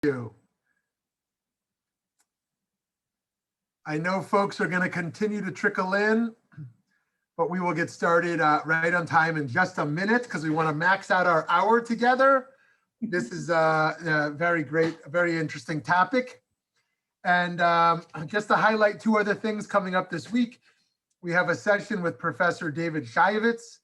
you. I know folks are going to continue to trickle in, but we will get started right on time in just a minute because we want to max out our hour together. This is a very great, very interesting topic. And just to highlight two other things coming up this week, we have a session with Professor David Shayevitz,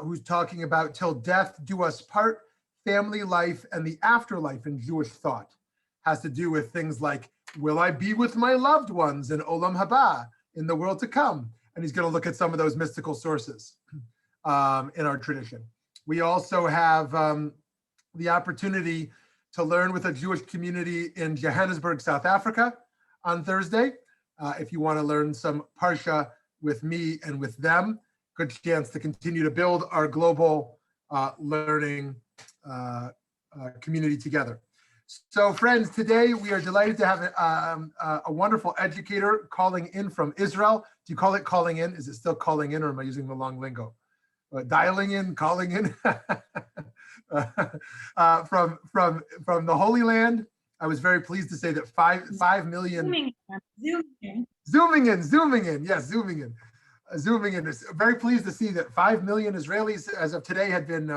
who's talking about Till Death Do Us Part, family life and the afterlife in Jewish thought. Has to do with things like, will I be with my loved ones in Olam Haba, in the world to come? And he's going to look at some of those mystical sources in our tradition. We also have the opportunity to learn with a Jewish community in Johannesburg, South Africa on Thursday. If you want to learn some Parsha with me and with them, good chance to continue to build our global learning community together. So friends, today we are delighted to have a wonderful educator calling in from Israel. Do you call it calling in? Is it still calling in, or am I using the long lingo? Dialing in, calling in from the Holy Land. I was very pleased to say that 5 million. Zooming in. Yes, zooming in. Zooming in. Very pleased to see that 5 million Israelis as of today had been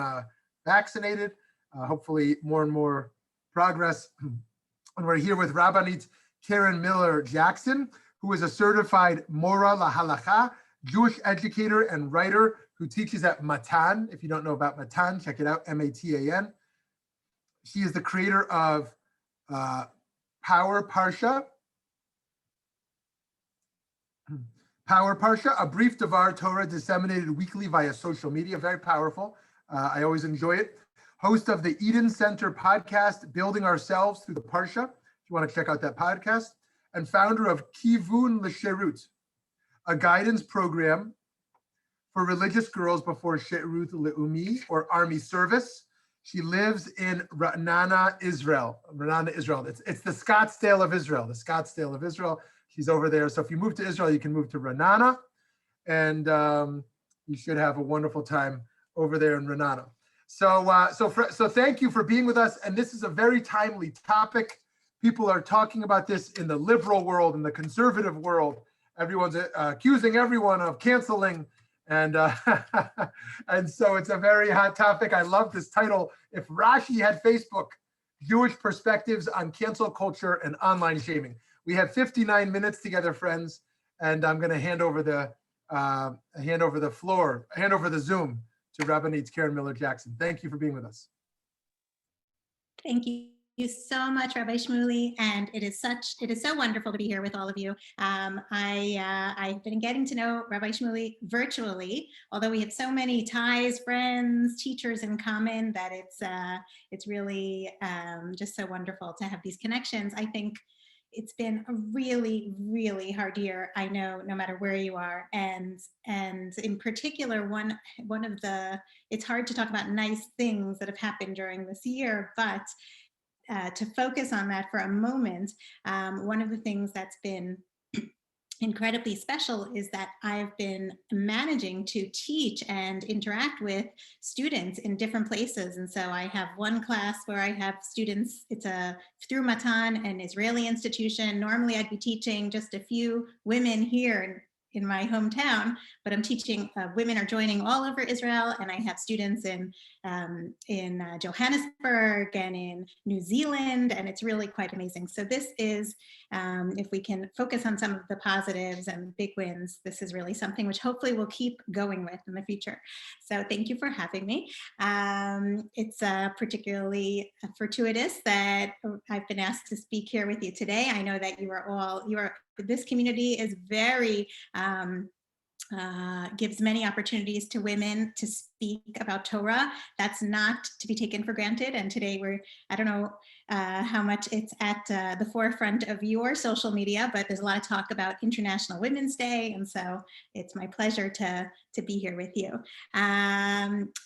vaccinated. Hopefully more and more progress. And we're here with Rabbanit Karen Miller Jackson, who is a certified Morot halakha, Jewish educator and writer who teaches at Matan. If you don't know about Matan, check it out, M-A-T-A-N. She is the creator of Power Parsha, a brief Devar Torah disseminated weekly via social media, very powerful. I always enjoy it. Host of the Eden Center podcast, Building Ourselves Through the Parsha, if you want to check out that podcast, and founder of Kivun L'Sherut, a guidance program for religious girls before Sherut Le'umi, or army service. She lives in Ra'anana, Israel. It's the Scottsdale of Israel, She's over there. So if you move to Israel, you can move to Ra'anana, and you should have a wonderful time over there in Ra'anana. So thank you for being with us. And this is a very timely topic. People are talking about this in the liberal world, in the conservative world. Everyone's accusing everyone of canceling. And and so it's a very hot topic. I love this title. If Rashi had Facebook, Jewish perspectives on cancel culture and online shaming. We have 59 minutes together, friends, and I'm going to hand over the Zoom to Rabbanit Karen Miller Jackson. Thank you for being with us. Thank you so much, Rabbi Shmuley, and it is so wonderful to be here with all of you. I've been getting to know Rabbi Shmuley virtually, although we have so many ties, friends, teachers in common that it's really just so wonderful to have these connections. I think it's been a really, really hard year, I know, no matter where you are. And in particular, one of the, it's hard to talk about nice things that have happened during this year, but to focus on that for a moment, one of the things that's been incredibly special is that I've been managing to teach and interact with students in different places. And so I have one class where I have students, it's through Matan, an Israeli institution. Normally I'd be teaching just a few women here in my hometown, but I'm teaching, women are joining all over Israel, and I have students in Johannesburg and in New Zealand, and it's really quite amazing. So this is, if we can focus on some of the positives and big wins, this is really something which hopefully we'll keep going with in the future. So thank you for having me. It's particularly fortuitous that I've been asked to speak here with you today. I know that this community is very, gives many opportunities to women to speak about Torah. That's not to be taken for granted. And today I don't know how much it's at the forefront of your social media, but there's a lot of talk about International Women's Day. And so it's my pleasure to be here with you.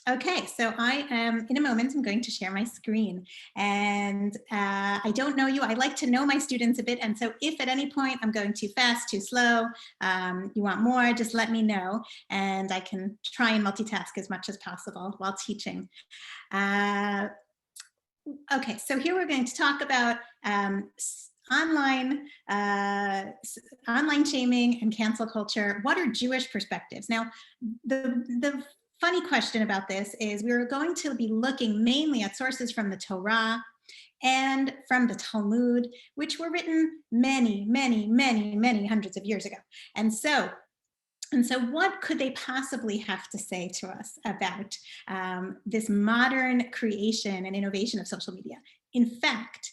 Okay, so I am, in a moment, I'm going to share my screen. And I don't know you, I like to know my students a bit. And so if at any point I'm going too fast, too slow, you want more, just let me know. And I can try and multitask as much as possible while teaching. Okay, so here we're going to talk about online online shaming and cancel culture. What are Jewish perspectives? Now, the funny question about this is we're going to be looking mainly at sources from the Torah and from the Talmud, which were written many, many, many, many hundreds of years ago. And so what could they possibly have to say to us about this modern creation and innovation of social media? In fact,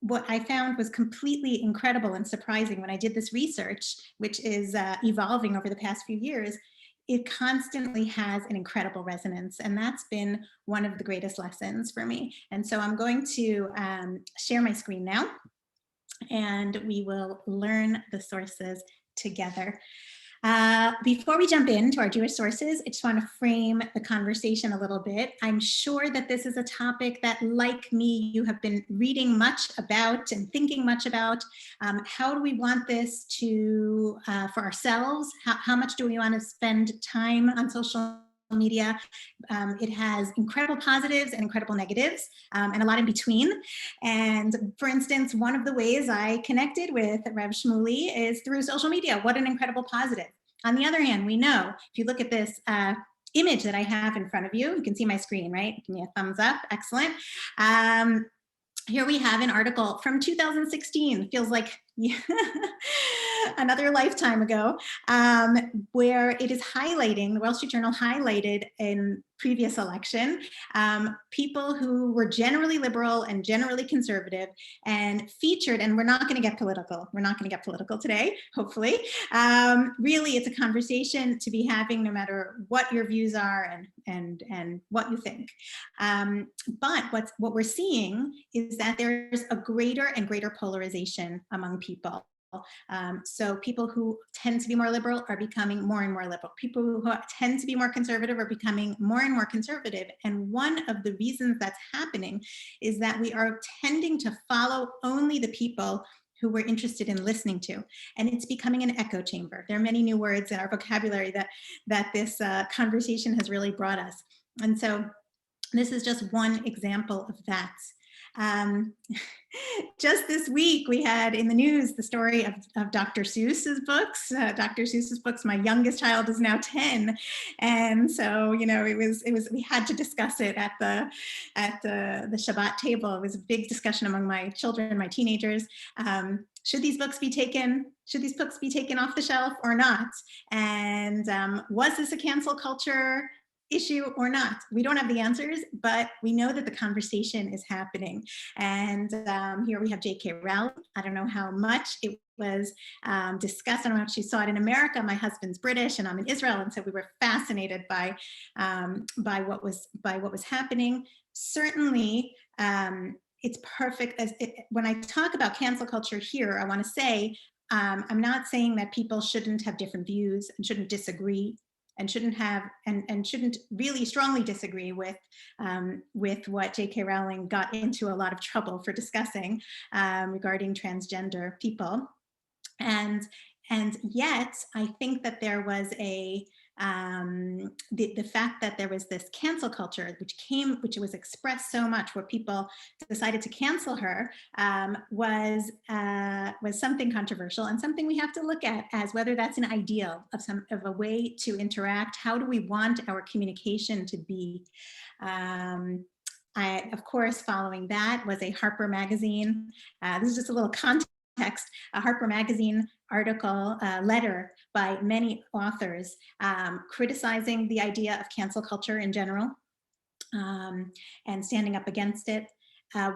what I found was completely incredible and surprising when I did this research, which is evolving over the past few years. It constantly has an incredible resonance, and that's been one of the greatest lessons for me. And so I'm going to share my screen now, and we will learn the sources together. Before we jump into our Jewish sources, I just want to frame the conversation a little bit. I'm sure that this is a topic that, like me, you have been reading much about and thinking much about. How do we want this to, for ourselves? How much do we want to spend time on social media? It has incredible positives and incredible negatives, and a lot in between. And for instance, one of the ways I connected with Rav Shmuley is through social media. What an incredible positive. On the other hand, we know, if you look at this image that I have in front of you, you can see my screen, right? Give me a thumbs up, excellent. Here we have an article from 2016, feels like another lifetime ago, where it is highlighting, the Wall Street Journal highlighted in previous election, people who were generally liberal and generally conservative and featured, and we're not going to get political. We're not going to get political today, hopefully. Really, it's a conversation to be having no matter what your views are and what you think. But what we're seeing is that there's a greater and greater polarization among people. So people who tend to be more liberal are becoming more and more liberal. People who tend to be more conservative are becoming more and more conservative. And one of the reasons that's happening is that we are tending to follow only the people who we're interested in listening to. And it's becoming an echo chamber. There are many new words in our vocabulary that this conversation has really brought us. And so this is just one example of that. Just this week, we had in the news the story of Dr. Seuss's books. Dr. Seuss's books. My youngest child is now 10, and so we had to discuss it at the Shabbat table. It was a big discussion among my children, my teenagers. Should these books be taken? Should these books be taken off the shelf or not? And was this a cancel culture issue or not? We don't have the answers, but we know that the conversation is happening. And here we have J.K. Rowling. I don't know how much it was discussed. I don't know if she saw it in America. My husband's British and I'm in Israel, and so we were fascinated by what was happening. Certainly, it's perfect. When I talk about cancel culture here, I want to say I'm not saying that people shouldn't have different views and shouldn't disagree and shouldn't have and shouldn't really strongly disagree with what J.K. Rowling got into a lot of trouble for discussing regarding transgender people. And yet, I think that there was the fact that there was this cancel culture, which was expressed so much, where people decided to cancel her, was something controversial and something we have to look at as whether that's an ideal of a way to interact. How do we want our communication to be? Of course, following that was a Harper Magazine. This is just a little context. A Harper Magazine article, letter by many authors criticizing the idea of cancel culture in general and standing up against it.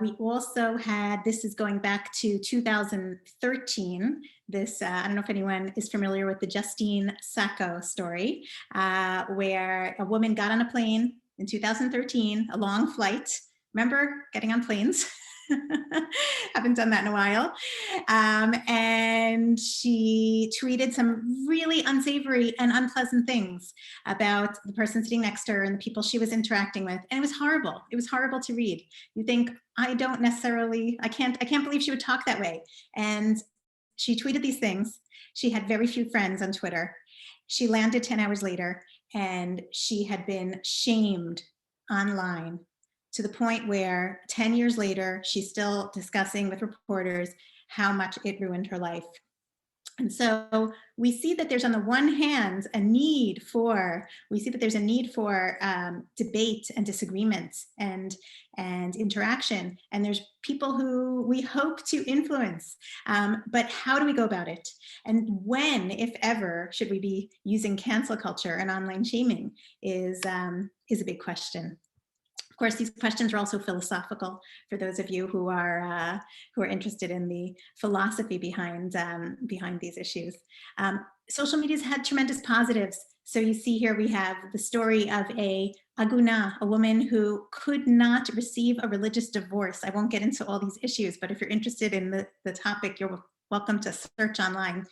We also had, this is going back to 2013, this, I don't know if anyone is familiar with the Justine Sacco story, where a woman got on a plane in 2013, a long flight. Remember getting on planes? Haven't done that in a while. And she tweeted some really unsavory and unpleasant things about the person sitting next to her and the people she was interacting with. And it was horrible. It was horrible to read. You think, I can't believe she would talk that way. And she tweeted these things. She had very few friends on Twitter. She landed 10 hours later and she had been shamed online to the point where 10 years later, she's still discussing with reporters how much it ruined her life. And so we see that there's, on the one hand, a need for debate and disagreement and interaction. And there's people who we hope to influence. But how do we go about it? And when, if ever, should we be using cancel culture and online shaming is a big question. Of course, these questions are also philosophical for those of you who are interested in the philosophy behind these issues. Social media's had tremendous positives. So you see here we have the story of a aguna, a woman who could not receive a religious divorce. I won't get into all these issues, but if you're interested in the topic, you're welcome to search online.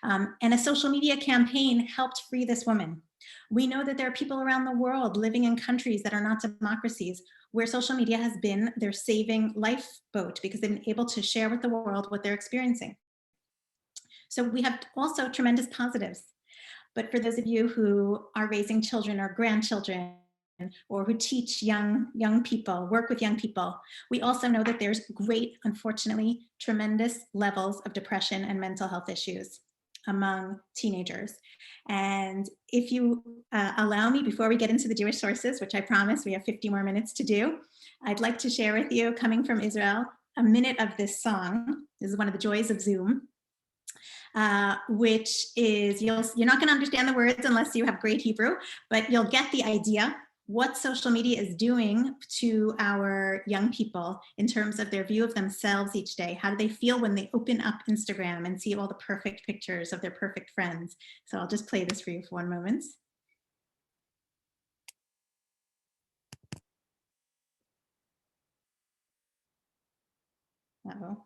And a social media campaign helped free this woman. We know that there are people around the world living in countries that are not democracies where social media has been their saving lifeboat because they've been able to share with the world what they're experiencing. So we have also tremendous positives. But for those of you who are raising children or grandchildren or who teach young people, work with young people, we also know that there's great, unfortunately, tremendous levels of depression and mental health issues among teenagers. And if you allow me, before we get into the Jewish sources, which I promise we have 50 more minutes to do, I'd like to share with you, coming from Israel, a minute of this song. This is one of the joys of Zoom, which is, you're not going to understand the words unless you have great Hebrew, but you'll get the idea what social media is doing to our young people in terms of their view of themselves each day. How do they feel when they open up Instagram and see all the perfect pictures of their perfect friends? So I'll just play this for you for one moment. Uh-oh,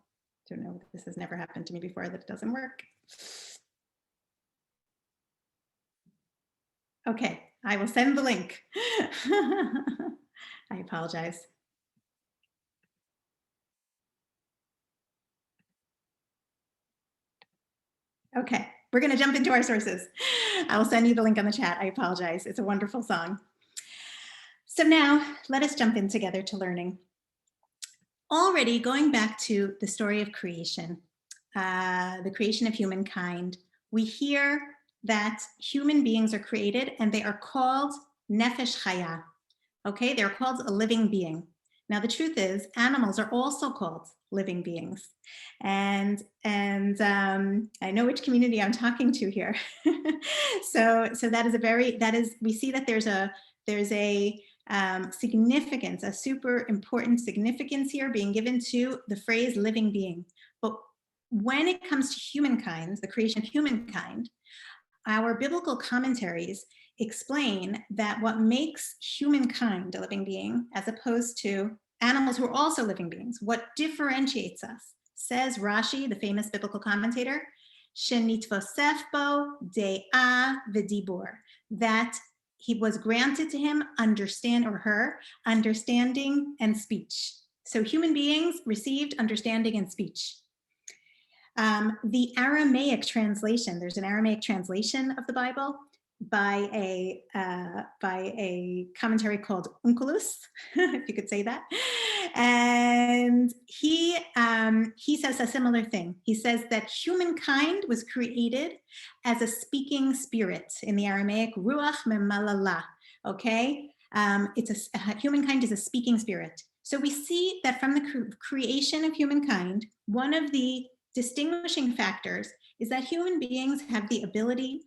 don't know, this has never happened to me before that it doesn't work. Okay, I will send the link. I apologize. Okay, we're going to jump into our sources. I will send you the link on the chat. I apologize. It's a wonderful song. So now let us jump in together to learning. Already going back to the story of creation, the creation of humankind, we hear that human beings are created and they are called nefesh chaya. Okay, they're called a living being. Now, the truth is, animals are also called living beings. And I know which community I'm talking to here. so we see that there's a significance, a super important significance here being given to the phrase living being. But when it comes to humankind, the creation of humankind, our biblical commentaries explain that what makes humankind a living being, as opposed to animals who are also living beings, what differentiates us, says Rashi, the famous biblical commentator, shenitvosef bo de'ah v'dibur, that he was granted to him understanding and speech. So human beings received understanding and speech. The Aramaic translation, there's an Aramaic translation of the Bible by a commentary called Onkelos, if you could say that. And he says a similar thing. He says that humankind was created as a speaking spirit, in the Aramaic, ruach memalala, okay? Humankind is a speaking spirit. So we see that from the creation of humankind, one of the distinguishing factors is that human beings have the ability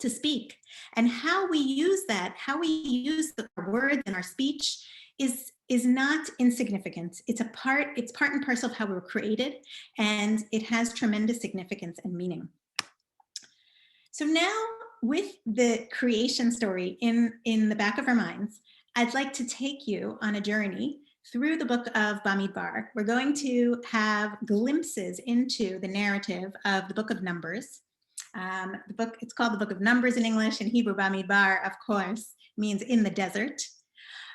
to speak, and how we use that, how we use the words in our speech is not insignificant. It's part and parcel of how we were created, and it has tremendous significance and meaning. So now, with the creation story in the back of our minds, I'd like to take you on a journey through the book of Bamidbar. We're going to have glimpses into the narrative of the book of Numbers. The book, it's called the Book of Numbers in English. In Hebrew, Bamidbar, of course, means in the desert.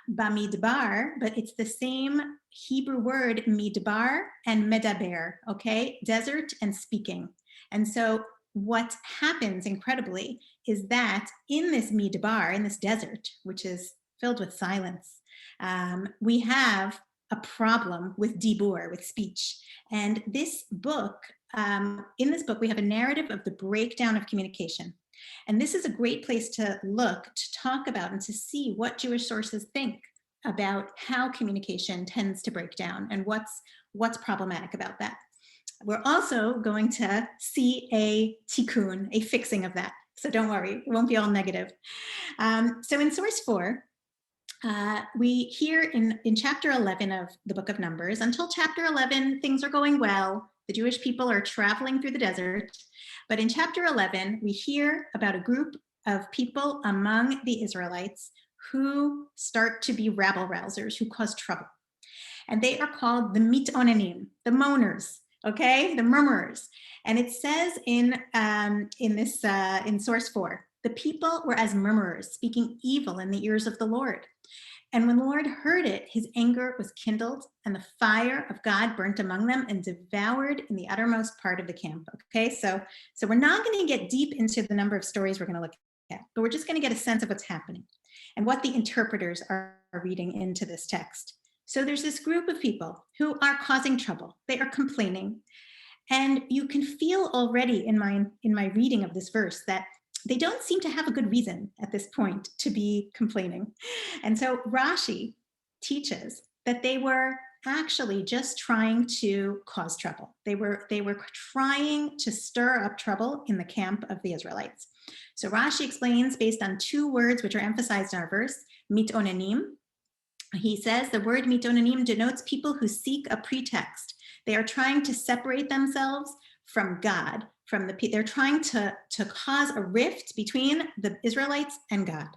Bamidbar, but it's the same Hebrew word midbar and medaber, okay? Desert and speaking. And so what happens incredibly is that in this midbar, in this desert, which is filled with silence, We have a problem with dibur, with speech. And this book, in this book, we have a narrative of the breakdown of communication. And this is a great place to look, to talk about, and to see what Jewish sources think about how communication tends to break down and what's problematic about that. We're also going to see a tikkun, a fixing of that. So don't worry, it won't be all negative. So in source 4, we hear in chapter 11 of the Book of Numbers, until chapter 11, things are going well. The Jewish people are traveling through the desert. But in chapter 11, we hear about a group of people among the Israelites who start to be rabble-rousers, who cause trouble. And they are called the mitonanim, the moaners, okay, the murmurers. And it says in source 4, the people were as murmurers, speaking evil in the ears of the Lord. And when the Lord heard it, his anger was kindled, and the fire of God burnt among them and devoured in the uttermost part of the camp. Okay, so we're not going to get deep into the number of stories we're going to look at, but we're just going to get a sense of what's happening and what the interpreters are reading into this text. So there's this group of people who are causing trouble. They are complaining. And you can feel already in my reading of this verse that they don't seem to have a good reason at this point to be complaining. And so Rashi teaches that they were actually just trying to cause trouble. They were trying to stir up trouble in the camp of the Israelites. So Rashi explains, based on 2 words which are emphasized in our verse, mitonanim. He says the word mitonanim denotes people who seek a pretext. They are trying to separate themselves from God. They're trying to cause a rift between the Israelites and God.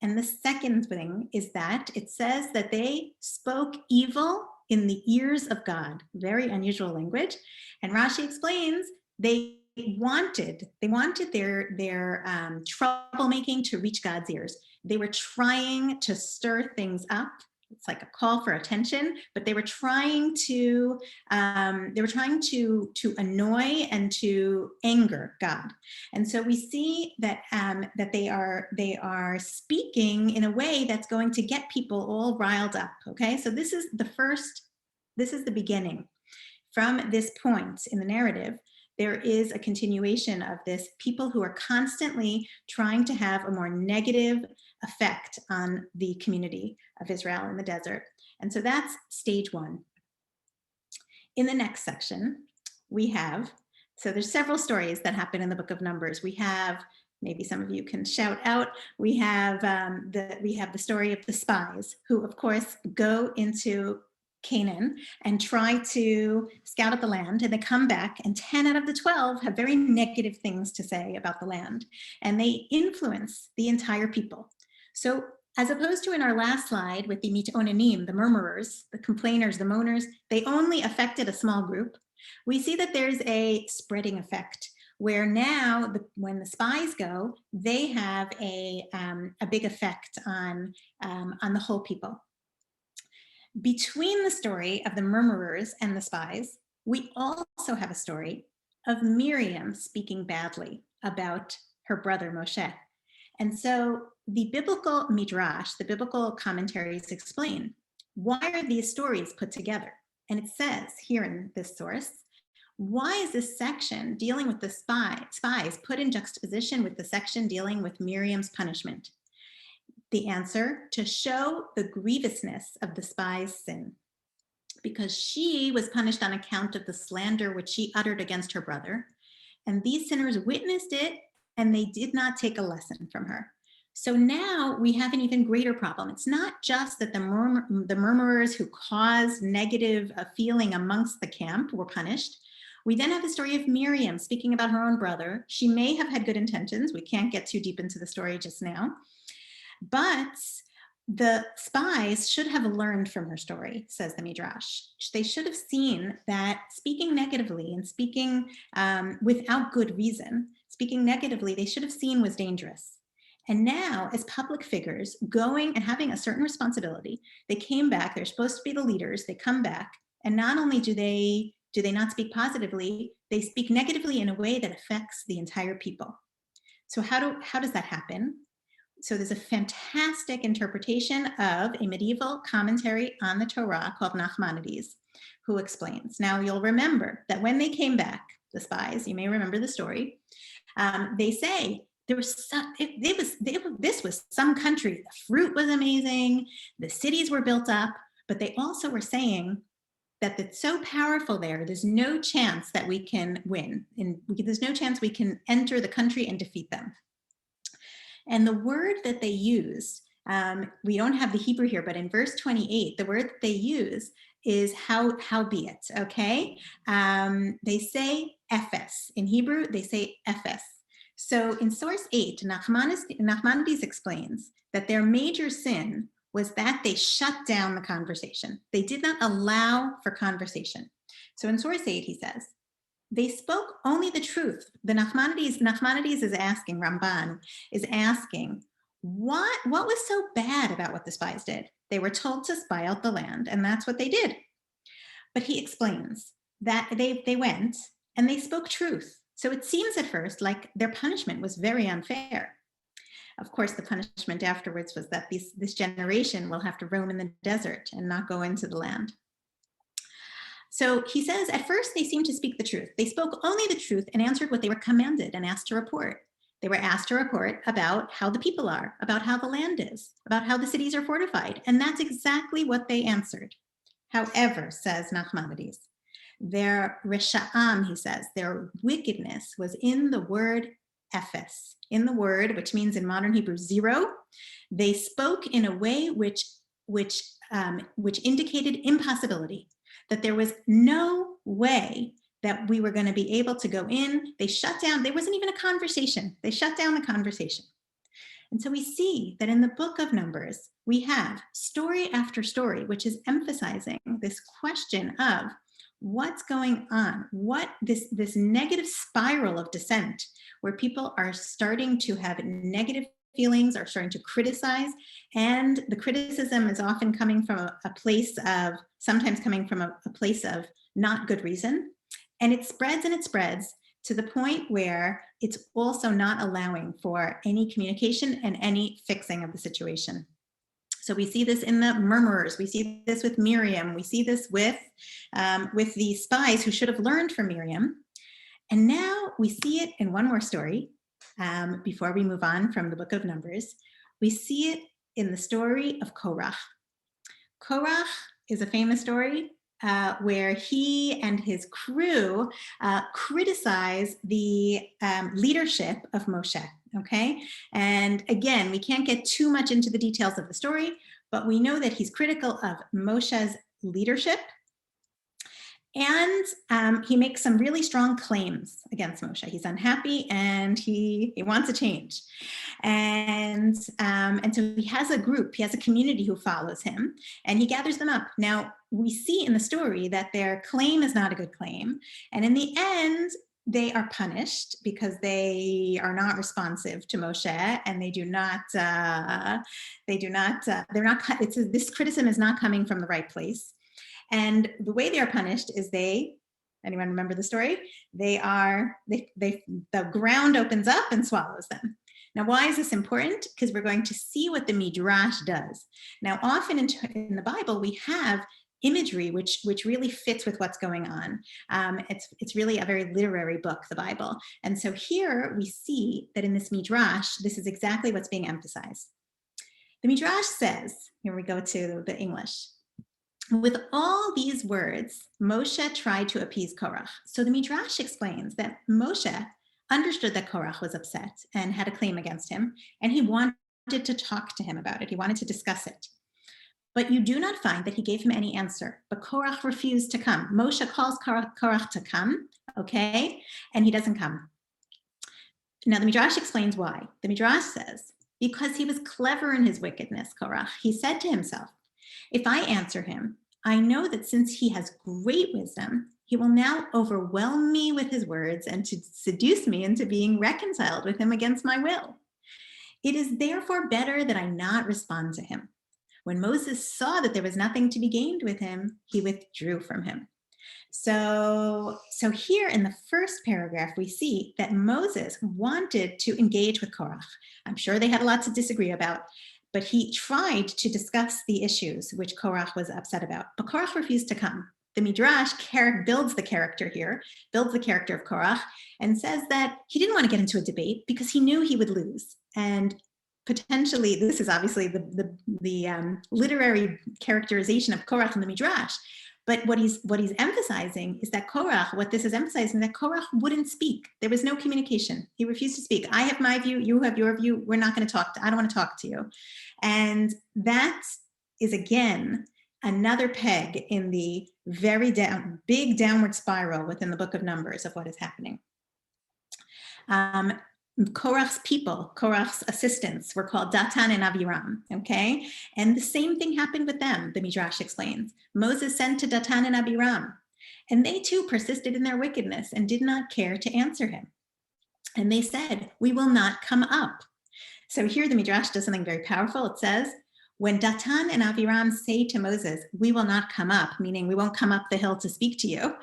And the second thing is that it says that they spoke evil in the ears of God. Very unusual language. And Rashi explains they wanted their troublemaking to reach God's ears. They were trying to stir things up. It's like a call for attention, but they were trying to annoy and to anger God. And so we see that that they are speaking in a way that's going to get people all riled up. Okay, so this is the beginning. From this point in the narrative, there is a continuation of this, people who are constantly trying to have a more negative effect on the community of Israel in the desert. And so that's stage 1. In the next section, we have, so there's several stories that happen in the Book of Numbers. We have, maybe some of you can shout out, we have the story of the spies who, of course, go into Canaan and try to scout out the land, and they come back, and 10 out of the 12 have very negative things to say about the land, and they influence the entire people. So as opposed to in our last slide with the mitonanim, the murmurers, the complainers, the moaners, they only affected a small group. We see that there's a spreading effect where now when the spies go, they have a big effect on the whole people. Between the story of the murmurers and the spies, we also have a story of Miriam speaking badly about her brother Moshe. And so the biblical Midrash, the biblical commentaries explain, why are these stories put together? And it says here in this source, why is this section dealing with the spies put in juxtaposition with the section dealing with Miriam's punishment? The answer, to show the grievousness of the spy's sin, because she was punished on account of the slander which she uttered against her brother, and these sinners witnessed it, and they did not take a lesson from her. So now we have an even greater problem. It's not just that the murmurers who caused negative feeling amongst the camp were punished. We then have the story of Miriam speaking about her own brother. She may have had good intentions. We can't get too deep into the story just now. But the spies should have learned from her story, says the Midrash. They should have seen that speaking negatively and speaking without good reason, speaking negatively, they should have seen was dangerous. And now, as public figures, going and having a certain responsibility, they came back, they're supposed to be the leaders, they come back, and not only do they not speak positively, they speak negatively in a way that affects the entire people. So how does that happen? So there's a fantastic interpretation of a medieval commentary on the Torah called Nachmanides, who explains. Now you'll remember that when they came back, the spies, you may remember the story, they say there was this was some country. The fruit was amazing, the cities were built up, but they also were saying that it's so powerful there, there's no chance that we can win, and there's no chance we can enter the country and defeat them. And the word that they use, we don't have the Hebrew here, but in verse 28, the word that they use is howbeit, okay? They say ephes. In Hebrew, they say ephes. So in source 8, Nachmanides explains that their major sin was that they shut down the conversation. They did not allow for conversation. So in source 8, he says, they spoke only the truth. The Nachmanides is asking, Ramban is asking, what was so bad about what the spies did? They were told to spy out the land, and that's what they did. But he explains that they went and they spoke truth. So it seems at first like their punishment was very unfair. Of course, the punishment afterwards was that this generation will have to roam in the desert and not go into the land. So he says, at first they seemed to speak the truth. They spoke only the truth and answered what they were commanded and asked to report. They were asked to report about how the people are, about how the land is, about how the cities are fortified. And that's exactly what they answered. However, says Nachmanides, their resha'am, he says, their wickedness was in the word ephes, in the word, which means in modern Hebrew, zero. They spoke in a way which indicated impossibility, that there was no way that we were going to be able to go in. They shut down, there wasn't even a conversation. They shut down the conversation. And so we see that in the book of Numbers, we have story after story, which is emphasizing this question of what's going on, what this negative spiral of dissent, where people are starting to have negative feelings, are starting to criticize, and the criticism is often coming from a place of, sometimes coming from a place of not good reason, and it spreads to the point where it's also not allowing for any communication and any fixing of the situation. So we see this in the murmurers, we see this with Miriam, we see this with the spies who should have learned from Miriam, and now we see it in one more story. Before we move on from the book of Numbers, we see it in the story of Korach. Korach is a famous story where he and his crew criticize the leadership of Moshe, okay? And again, we can't get too much into the details of the story, but we know that he's critical of Moshe's leadership. And he makes some really strong claims against Moshe. He's unhappy and he wants a change. And so he has a group, he has a community who follows him, and he gathers them up. Now, we see in the story that their claim is not a good claim. And in the end, they are punished because they are not responsive to Moshe, and this criticism is not coming from the right place. And the way they are punished is anyone remember the story? The ground opens up and swallows them. Now, why is this important? Because we're going to see what the Midrash does. Now, often in the Bible, we have imagery which really fits with what's going on. It's really a very literary book, the Bible. And so here we see that in this Midrash, this is exactly what's being emphasized. The Midrash says, here we go to the English, with all these words, Moshe tried to appease Korach. So the Midrash explains that Moshe understood that Korach was upset and had a claim against him, and he wanted to talk to him about it. He wanted to discuss it. But you do not find that he gave him any answer. But Korach refused to come. Moshe calls Korach to come, okay? And he doesn't come. Now the Midrash explains why. The Midrash says, because he was clever in his wickedness, Korach, he said to himself, if I answer him, I know that since he has great wisdom, he will now overwhelm me with his words and to seduce me into being reconciled with him against my will. It is therefore better that I not respond to him. When Moses saw that there was nothing to be gained with him, he withdrew from him. So here in the first paragraph, we see that Moses wanted to engage with Korach. I'm sure they had lots to disagree about, but he tried to discuss the issues which Korach was upset about. But Korach refused to come. The Midrash builds the character here, builds the character of Korach, and says that he didn't want to get into a debate because he knew he would lose. And potentially, this is obviously the literary characterization of Korach in the Midrash. But what he's emphasizing is that Korach, what this is emphasizing, that Korach wouldn't speak. There was no communication. He refused to speak. I have my view, you have your view. We're not going to talk. I don't want to talk to you. And that is, again, another peg in the very big downward spiral within the Book of Numbers of what is happening. Korach's people, Korach's assistants, were called Datan and Abiram, okay? And the same thing happened with them, the Midrash explains. Moses sent to Datan and Abiram, and they too persisted in their wickedness and did not care to answer him. And they said, we will not come up. So here the Midrash does something very powerful. It says, when Datan and Abiram say to Moses, we will not come up, meaning we won't come up the hill to speak to you,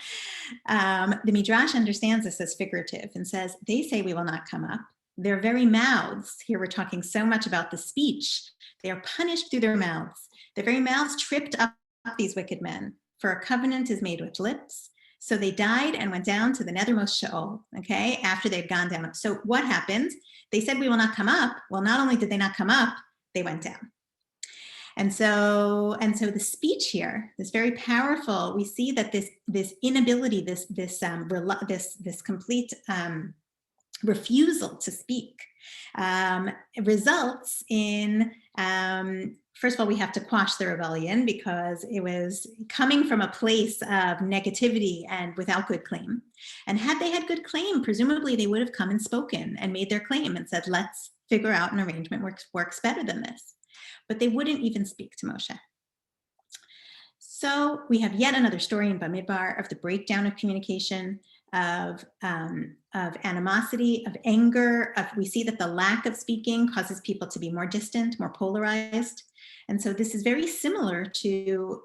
the Midrash understands this as figurative and says, they say we will not come up. Their very mouths, here we're talking so much about the speech, they are punished through their mouths. Their very mouths tripped up these wicked men, for a covenant is made with lips. So they died and went down to the nethermost Sheol, okay, after they'd gone down. So what happened? They said we will not come up. Well, not only did they not come up, they went down. And so the speech here is very powerful. We see that this inability, this complete refusal to speak results in, first of all, we have to quash the rebellion because it was coming from a place of negativity and without good claim. And had they had good claim, presumably they would have come and spoken and made their claim and said, let's figure out an arrangement works better than this. But they wouldn't even speak to Moshe. So we have yet another story in Bamidbar of the breakdown of communication, of animosity, of anger. We see that the lack of speaking causes people to be more distant, more polarized. And so this is very similar to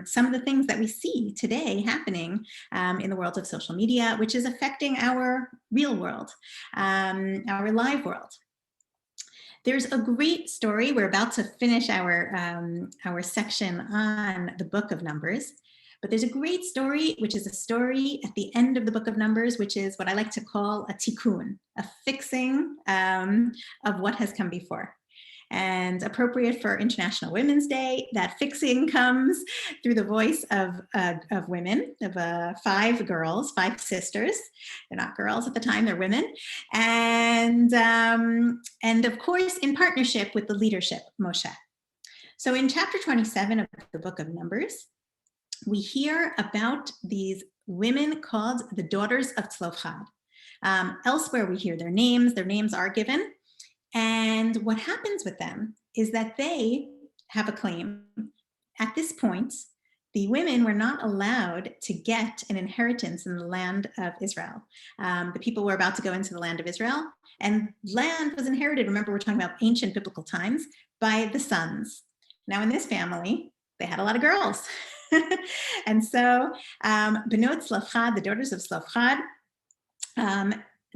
some of the things that we see today happening in the world of social media, which is affecting our real world, our live world. There's a great story. We're about to finish our section on the Book of Numbers, but there's a great story, which is a story at the end of the Book of Numbers, which is what I like to call a tikkun, a fixing of what has come before. And appropriate for International Women's Day, that fixing comes through the voice of women, of 5 girls, 5 sisters. They're not girls at the time, they're women. And of course, in partnership with the leadership, Moshe. So in chapter 27 of the Book of Numbers, we hear about these women called the daughters of Tzlofchad. Elsewhere, we hear their names are given. And what happens with them is that they have a claim. At this point, the women were not allowed to get an inheritance in the land of Israel. The people were about to go into the land of Israel, and land was inherited, remember we're talking about ancient biblical times, by the sons. Now in this family, they had a lot of girls. And so Benot Tzlofchad, the daughters of Tzlofchad,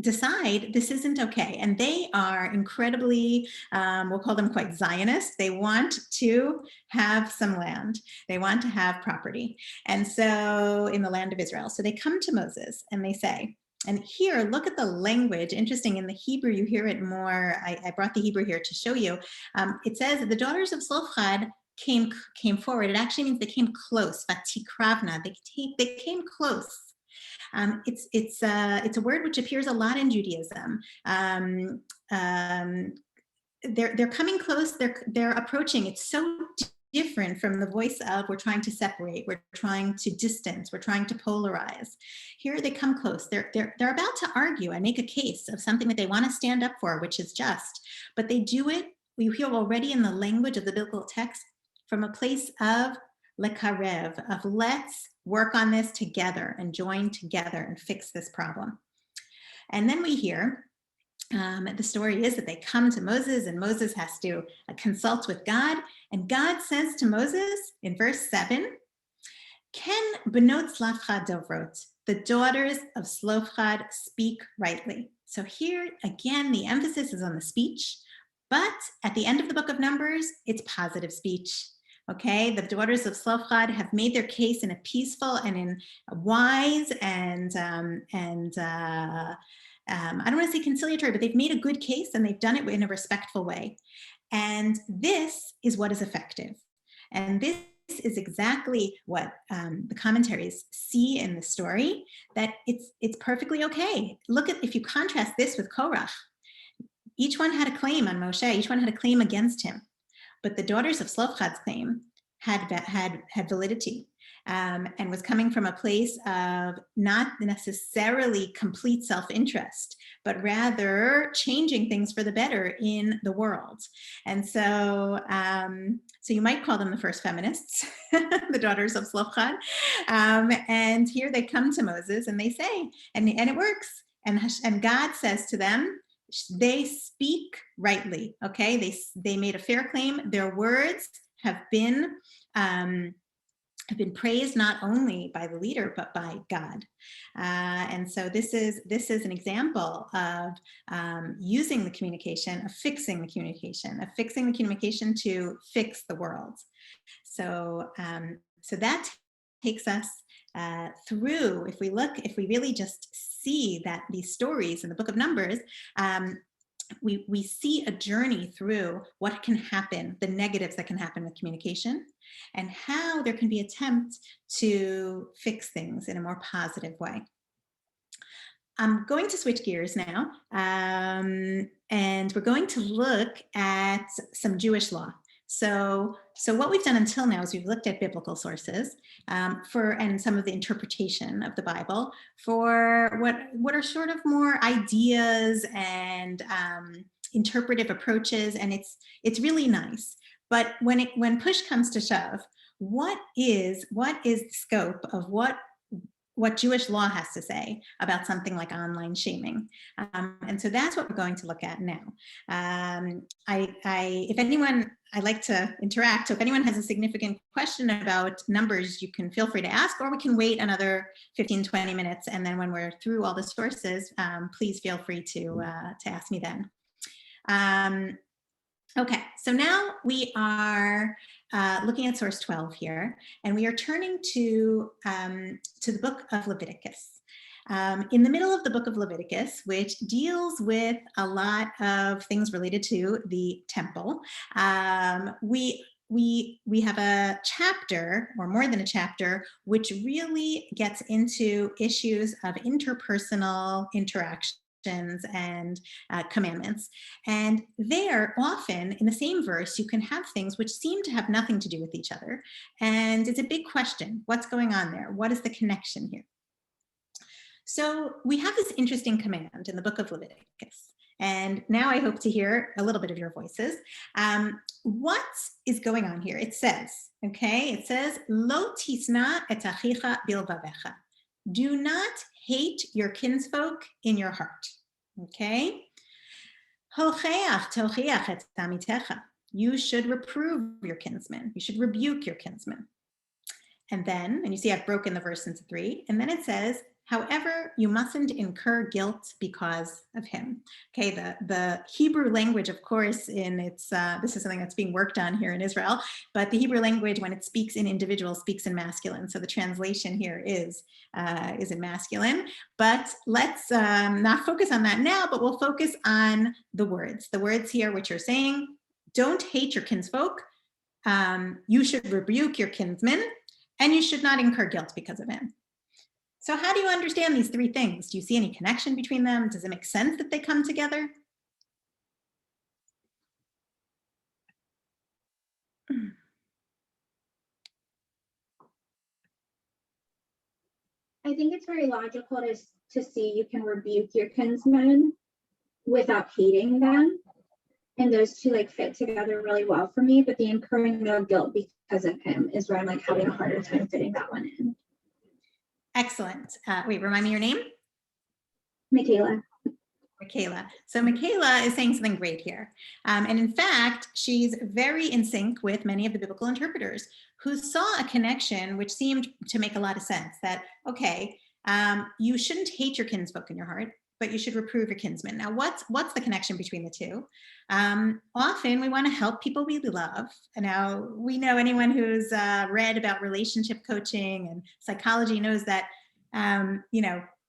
decide this isn't okay. And they are incredibly, we'll call them quite Zionist. They want to have some land. They want to have property. And so in the land of Israel. So they come to Moses and they say, and here, look at the language. Interesting, in the Hebrew, you hear it more. I brought the Hebrew here to show you. It says the daughters of Tzlofchad came forward. It actually means they came close. Vatikravna, they came close. It's a word which appears a lot in Judaism. They're coming close. They're approaching. It's so different from the voice of we're trying to separate, we're trying to distance, we're trying to polarize. Here they come close. They're about to argue and make a case of something that they want to stand up for, which is just. But they do it. We hear already in the language of the biblical text from a place of lekarev, of let's work on this together and join together and fix this problem. And then we hear, the story is that they come to Moses and Moses has to consult with God. And God says to Moses in verse 7, Ken benot Tzlafchad dovrot, the daughters of Tzlafchad speak rightly. So here, again, the emphasis is on the speech, but at the end of the book of Numbers, it's positive speech. Okay, the daughters of Tzlafchad have made their case in a peaceful and in a wise and I don't want to say conciliatory, but they've made a good case and they've done it in a respectful way. And this is what is effective. And this is exactly what the commentaries see in the story, that it's perfectly okay. Look at, if you contrast this with Korach, each one had a claim on Moshe, each one had a claim against him. But the daughters of Tzlafchad's claim had validity and was coming from a place of not necessarily complete self-interest, but rather changing things for the better in the world. And so, so you might call them the first feminists, the daughters of Tzlafchad. And here they come to Moses and they say, and it works. And God says to them, they speak rightly, okay? They made a fair claim. Their words have been praised not only by the leader, but by God. And so this is an example of using the communication, of fixing the communication to fix the world. So, so that takes us through, if we really just see that these stories in the book of Numbers, we see a journey through what can happen, the negatives that can happen with communication, and how there can be attempts to fix things in a more positive way. I'm going to switch gears now, and we're going to look at some Jewish law. So what we've done until now is we've looked at biblical sources and some of the interpretation of the Bible for what are sort of more ideas and interpretive approaches, and it's really nice. But when push comes to shove, what is the scope of what Jewish law has to say about something like online shaming. And so that's what we're going to look at now. I like to interact. So if anyone has a significant question about Numbers, you can feel free to ask, or we can wait another 15, 20 minutes. And then when we're through all the sources, please feel free to ask me then. Okay, so now we are looking at source 12 here, and we are turning to the book of Leviticus. In the middle of the book of Leviticus, which deals with a lot of things related to the temple, we have a chapter, or more than a chapter, which really gets into issues of interpersonal interaction and commandments. And there, often in the same verse, you can have things which seem to have nothing to do with each other. And it's a big question. What's going on there? What is the connection here? So we have this interesting command in the book of Leviticus. And now I hope to hear a little bit of your voices. What is going on here? It says, Lo tisna et achicha bilvavecha. Do not hate your kinsfolk in your heart, okay? Hocheach tochiach et amitecha. You should reprove your kinsman. You should rebuke your kinsman. And you see I've broken the verse into 3, and then it says, however, you mustn't incur guilt because of him. Okay, the Hebrew language, of course, this is something that's being worked on here in Israel, but the Hebrew language, when it speaks in individual, speaks in masculine. So the translation here is in masculine. But let's not focus on that now, but we'll focus on the words here, which are saying, don't hate your kinsfolk. You should rebuke your kinsman, and you should not incur guilt because of him. So how do you understand these 3 things? Do you see any connection between them? Does it make sense that they come together? I think it's very logical to see you can rebuke your kinsmen without hating them. And those 2 fit together really well for me, but the incurring no guilt because of him is where I'm having a harder time fitting that one in. Excellent. Wait, remind me your name? Michaela. So Michaela is saying something great here. And in fact, she's very in sync with many of the biblical interpreters who saw a connection which seemed to make a lot of sense, that, okay, you shouldn't hate your kinsfolk in your heart, but you should reprove your kinsmen. Now, what's the connection between the two? Often we want to help people we love. And now we know, anyone who's read about relationship coaching and psychology knows that,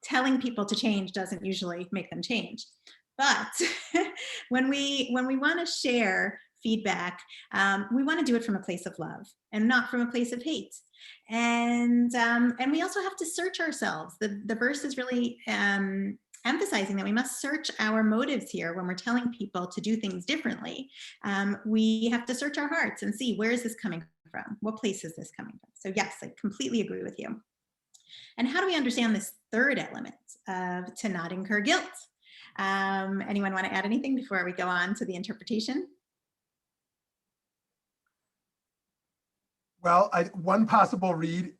telling people to change doesn't usually make them change. But when we want to share feedback, we want to do it from a place of love and not from a place of hate. And we also have to search ourselves. The verse is really emphasizing that we must search our motives here when we're telling people to do things differently. We have to search our hearts and see, where is this coming from? What place is this coming from? So yes, I completely agree with you. And how do we understand this third element of to not incur guilt? Anyone want to add anything before we go on to the interpretation? Well, one possible read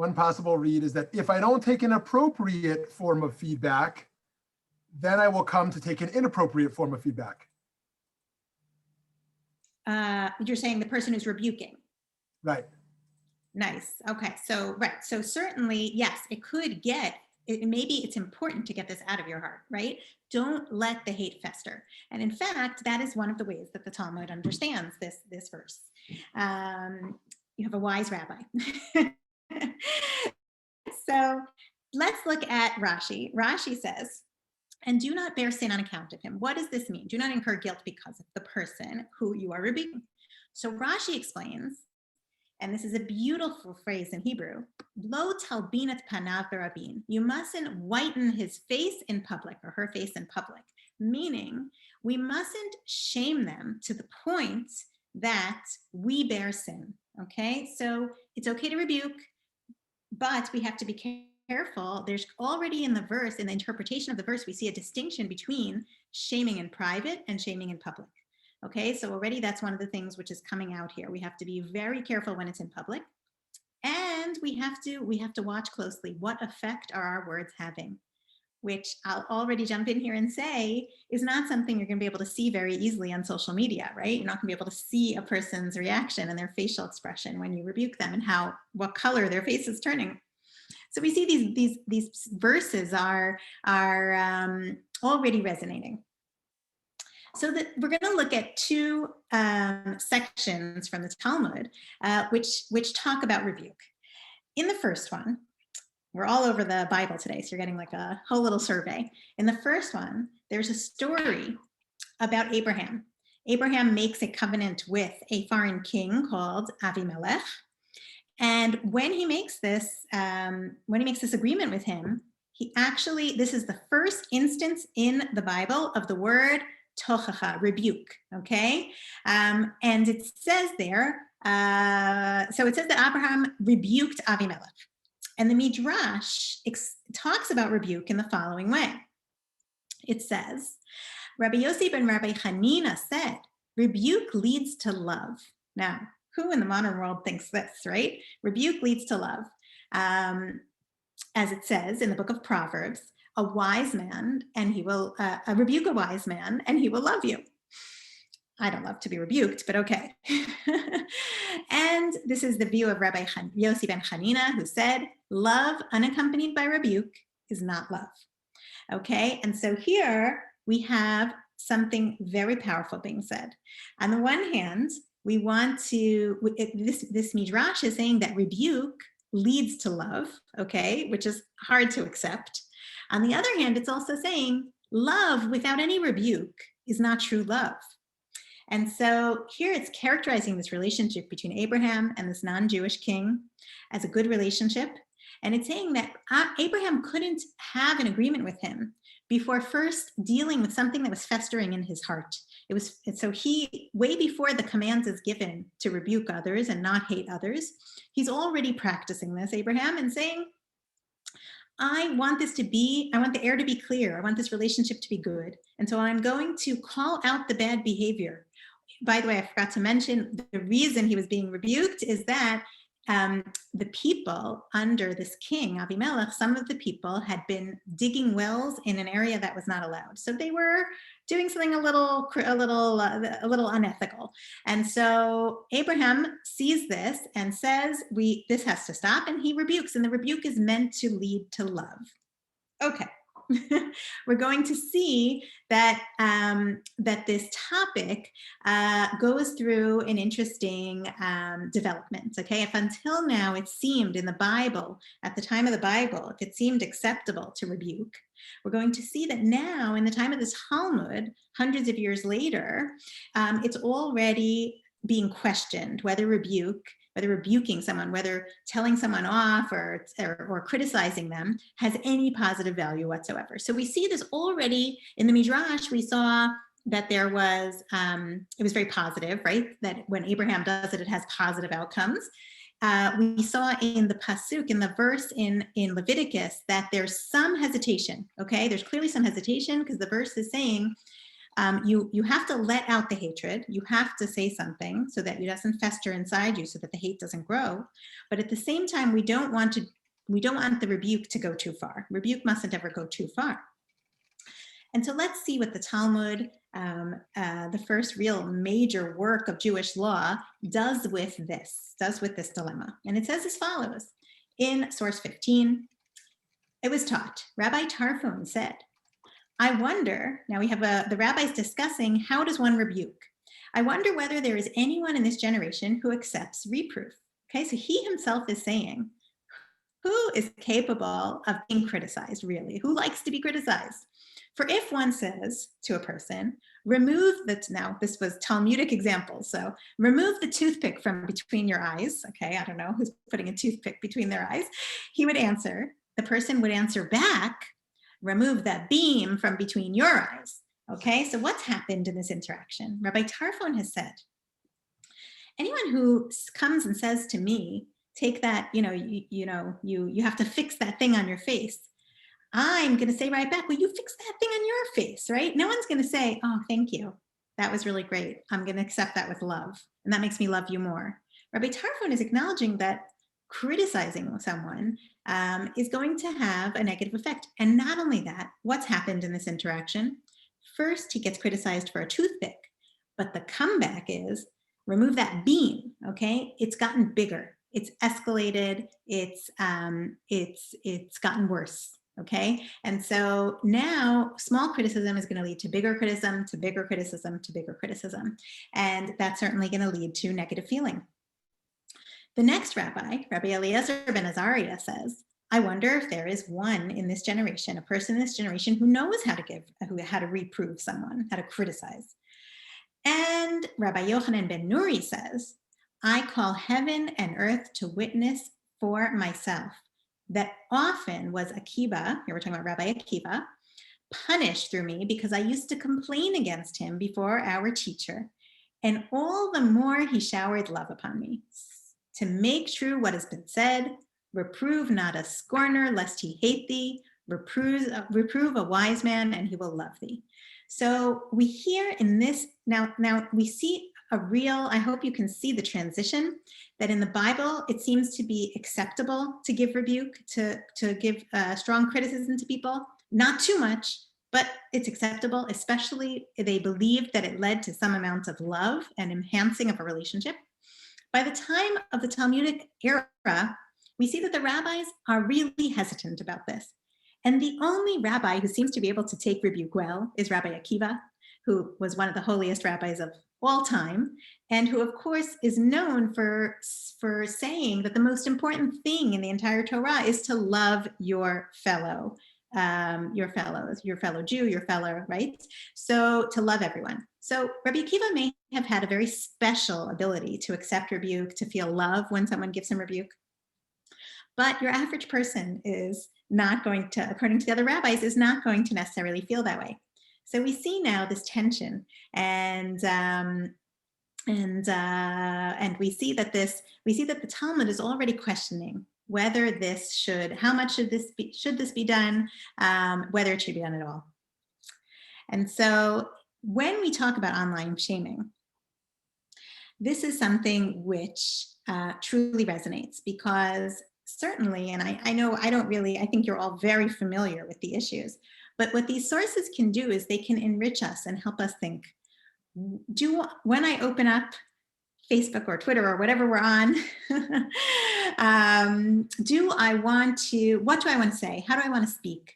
is that if I don't take an appropriate form of feedback, then I will come to take an inappropriate form of feedback. You're saying the person who's rebuking. Right. Nice. Okay. So, right. So certainly, yes, it could maybe it's important to get this out of your heart, right? Don't let the hate fester. And in fact, that is one of the ways that the Talmud understands this verse. You have a wise rabbi. So let's look at Rashi. Rashi says, and do not bear sin on account of him. What does this mean? Do not incur guilt because of the person who you are rebuking. So Rashi explains, and this is a beautiful phrase in Hebrew, lo talbinat panav berabin. You mustn't whiten his face in public, or her face in public, meaning we mustn't shame them to the point that we bear sin, okay? So it's okay to rebuke, but we have to be careful. There's already in the verse, in the interpretation of the verse, we see a distinction between shaming in private and shaming in public. Okay, so already that's one of the things which is coming out here. We have to be very careful when it's in public, and we have to watch closely, what effect are our words having, which I'll already jump in here and say is not something you're going to be able to see very easily on social media, right? You're not going to be able to see a person's reaction and their facial expression when you rebuke them and what color their face is turning. So we see these verses are already resonating. So that we're going to look at two sections from the Talmud, which talk about rebuke. In the first one, we're all over the Bible today, so you're getting like a whole little survey. In the first one, there's a story about Abraham. Abraham makes a covenant with a foreign king called Avimelech. And when he makes this agreement with him, this is the first instance in the Bible of the word tochacha, rebuke, okay? And it says there, so it says that Abraham rebuked Avimelech. And the Midrash talks about rebuke in the following way. It says, Rabbi Yossi ben Rabbi Hanina said, rebuke leads to love. Now, who in the modern world thinks this, right? Rebuke leads to love. As it says in the book of Proverbs, a wise man, and he will rebuke a wise man, and he will love you. I don't love to be rebuked, but okay. And this is the view of Rabbi Yossi ben Hanina, who said, love unaccompanied by rebuke is not love. Okay, and so here we have something very powerful being said. On the one hand, we want to, this Midrash is saying that rebuke leads to love, okay, which is hard to accept. On the other hand, it's also saying love without any rebuke is not true love. And so here it's characterizing this relationship between Abraham and this non-Jewish king as a good relationship. And it's saying that Abraham couldn't have an agreement with him before first dealing with something that was festering in his heart. So he, way before the commands is given to rebuke others and not hate others, he's already practicing this, Abraham, and saying, I want the air to be clear. I want this relationship to be good. And so I'm going to call out the bad behavior. By the way, I forgot to mention the reason he was being rebuked is that the people under this king, Avimelech, some of the people had been digging wells in an area that was not allowed. So they were doing something a little unethical. And so Abraham sees this and says, this has to stop, and he rebukes, and the rebuke is meant to lead to love. Okay. We're going to see that that this topic goes through an interesting development. Okay, if until now it seemed in the Bible, at the time of the Bible, if it seemed acceptable to rebuke, we're going to see that now, in the time of this Talmud, hundreds of years later, it's already being questioned whether rebuking someone, whether telling someone off or criticizing them has any positive value whatsoever. So we see this already in the Midrash. We saw that there was, it was very positive, right? That when Abraham does it, it has positive outcomes. We saw in the pasuk, in the verse in Leviticus, that there's some hesitation, okay? There's clearly some hesitation because the verse is saying, you have to let out the hatred. You have to say something so that it doesn't fester inside you, so that the hate doesn't grow. But at the same time, we don't want the rebuke to go too far. Rebuke mustn't ever go too far. And so let's see what the Talmud, the first real major work of Jewish law, does with this dilemma. And it says as follows in source 15. It was taught, Rabbi Tarfon said, I wonder, now we have the rabbis discussing how does one rebuke? I wonder whether there is anyone in this generation who accepts reproof. Okay, so he himself is saying, who is capable of being criticized, really? Who likes to be criticized? For if one says to a person, now this was Talmudic example, so remove the toothpick from between your eyes. Okay, I don't know who's putting a toothpick between their eyes. The person would answer back, remove that beam from between your eyes. Okay, so what's happened in this interaction? Rabbi Tarfon has said, anyone who comes and says to me, take that, you have to fix that thing on your face. I'm going to say right back, well, you fix that thing on your face, right? No one's going to say, oh, thank you. That was really great. I'm going to accept that with love. And that makes me love you more. Rabbi Tarfon is acknowledging that criticizing someone is going to have a negative effect. And not only that, what's happened in this interaction? First, he gets criticized for a toothpick, but the comeback is remove that beam, okay? It's gotten bigger. It's escalated. It's gotten worse. Okay, and so now small criticism is going to lead to bigger criticism, to bigger criticism, to bigger criticism. And that's certainly going to lead to negative feeling. The next rabbi, Rabbi Eliezer ben Azariah, says, I wonder if there is one in this generation, a person in this generation who knows how to reprove someone, how to criticize. And Rabbi Yochanan ben Nuri says, I call heaven and earth to witness for myself that often was Akiva, here we're talking about Rabbi Akiva, punished through me because I used to complain against him before our teacher, and all the more he showered love upon me. To make true what has been said, reprove not a scorner lest he hate thee, reprove a wise man and he will love thee. So we hear in this, now we see a real, I hope you can see the transition, that in the Bible, it seems to be acceptable to give rebuke, to give strong criticism to people, not too much, but it's acceptable, especially if they believe that it led to some amount of love and enhancing of a relationship. By the time of the Talmudic era, we see that the rabbis are really hesitant about this. And the only rabbi who seems to be able to take rebuke well is Rabbi Akiva, who was one of the holiest rabbis of all time, and who of course is known for saying that the most important thing in the entire Torah is to love your fellow Jew, your fellow, right? So to love everyone. So Rabbi Akiva may have had a very special ability to accept rebuke, to feel love when someone gives him rebuke. But your average person is not going to, according to the other rabbis, is not going to necessarily feel that way. So we see now this tension, and we see that the Talmud is already questioning whether this how much should this be done, whether it should be done at all. And so when we talk about online shaming, this is something which truly resonates, because certainly, and I know I think you're all very familiar with the issues, but what these sources can do is they can enrich us and help us think, when I open up Facebook or Twitter or whatever we're on, what do I want to say? How do I want to speak?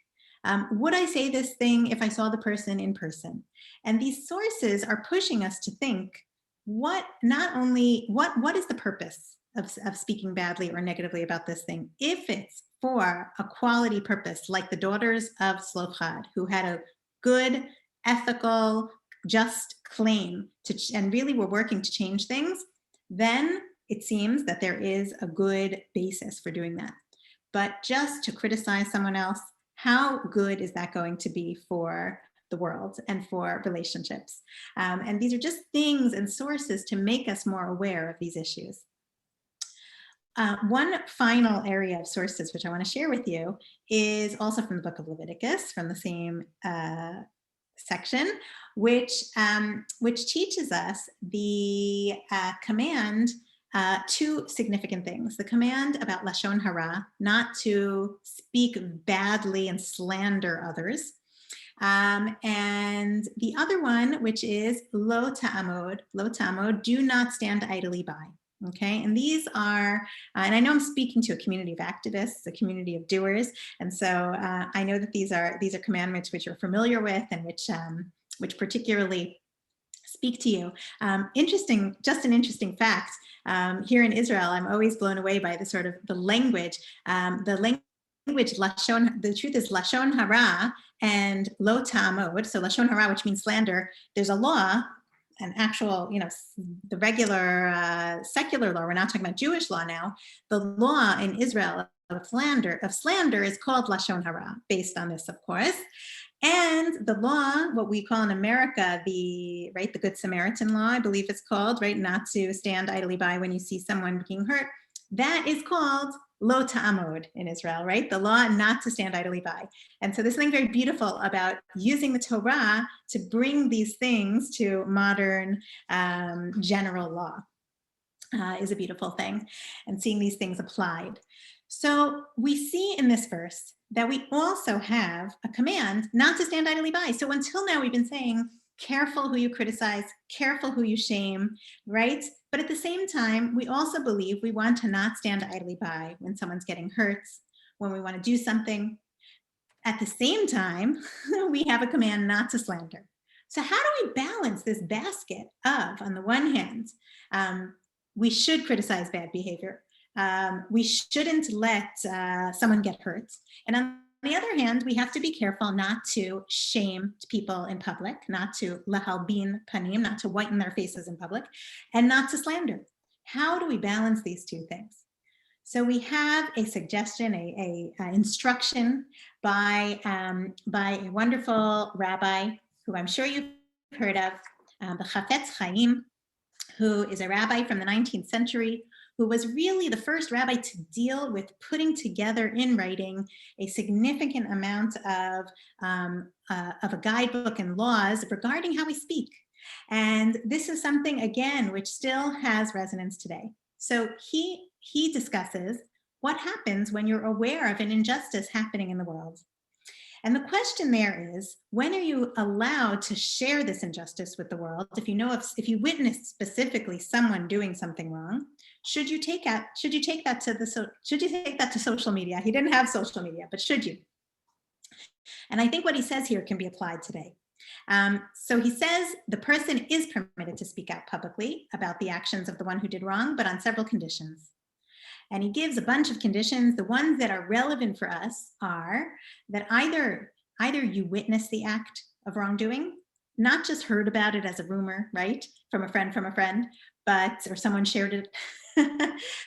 Would I say this thing if I saw the person in person? And these sources are pushing us to think, what is the purpose of speaking badly or negatively about this thing? If it's for a quality purpose, like the daughters of Slofchad, who had a good, ethical, just claim and really were working to change things, then it seems that there is a good basis for doing that. But just to criticize someone else, how good is that going to be for the world and for relationships? And these are just things and sources to make us more aware of these issues. One final area of sources which I want to share with you is also from the Book of Leviticus, from the same section, which teaches us the command, two significant things. The command about Lashon Hara, not to speak badly and slander others. And the other one, which is Lo Ta'amod, do not stand idly by. Okay, and these are, and I know I'm speaking to a community of activists, a community of doers, and so I know that these are commandments which you're familiar with and which particularly speak to you. An interesting fact, here in Israel, I'm always blown away by the language. The truth is Lashon Hara and Lo Ta'amod. So Lashon Hara, which means slander, there's a law, an actual, the regular secular law. We're not talking about Jewish law now. The law in Israel of slander is called Lashon Hara, based on this, of course. And the law, what we call in America, the Good Samaritan law, I believe it's called, right? Not to stand idly by when you see someone being hurt. That is called Lo Ta'amod in Israel, right? The law not to stand idly by. And so there's something very beautiful about using the Torah to bring these things to modern general law is a beautiful thing, and seeing these things applied. So we see in this verse that we also have a command not to stand idly by. So until now we've been saying, careful who you criticize, careful who you shame, right? But at the same time, we also believe we want to not stand idly by when someone's getting hurt, when we want to do something. At the same time, we have a command not to slander. So how do we balance this basket of, on the one hand, we should criticize bad behavior. We shouldn't let someone get hurt. And on the other hand, we have to be careful not to shame people in public, not to lahalbin panim, not to whiten their faces in public, and not to slander. How do we balance these two things? So we have a suggestion, a instruction by a wonderful rabbi who I'm sure you've heard of, the Chafetz Chaim, who is a rabbi from the 19th century, who was really the first rabbi to deal with putting together in writing a significant amount of a guidebook and laws regarding how we speak. And this is something, again, which still has resonance today. So he discusses what happens when you're aware of an injustice happening in the world. And the question there is, when are you allowed to share this injustice with the world? If you witness specifically someone doing something wrong, should you take that to social media? He didn't have social media, but should you? And I think what he says here can be applied today. So he says the person is permitted to speak out publicly about the actions of the one who did wrong, but on several conditions. And he gives a bunch of conditions. The ones that are relevant for us are that either you witness the act of wrongdoing, not just heard about it as a rumor, right? From a friend, or someone shared it,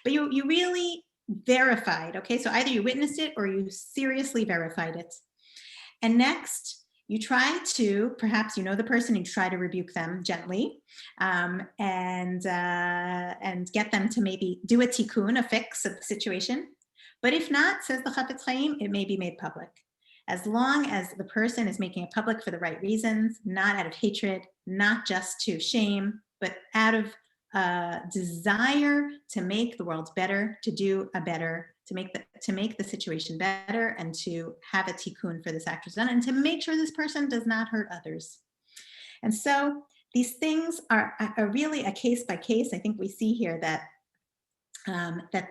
but you really verified, okay? So either you witnessed it or you seriously verified it. And next, you try to, perhaps you know the person, you try to rebuke them gently, and get them to maybe do a tikkun, a fix of the situation. But if not, says the Chafetz Chaim, it may be made public. As long as the person is making it public for the right reasons, not out of hatred, not just to shame, but out of desire to make the world better, to do a better, to make the situation better, and to have a tikkun for this act was done, and to make sure this person does not hurt others. And so these things are really a case by case. I think we see here that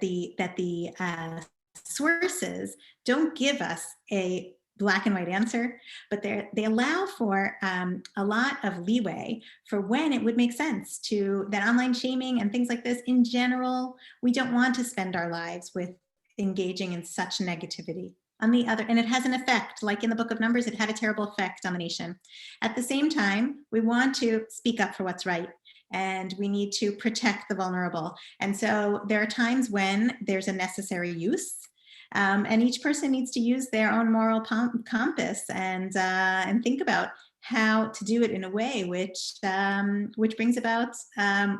the sources don't give us a black and white answer, but they allow for a lot of leeway for when it would make sense to that online shaming and things like this. In general, we don't want to spend our lives with engaging in such negativity. On the other, and it has an effect, like in the Book of Numbers, it had a terrible effect on the nation. At the same time, we want to speak up for what's right, and we need to protect the vulnerable. And so there are times when there's a necessary use, and each person needs to use their own moral compass and think about how to do it in a way which brings about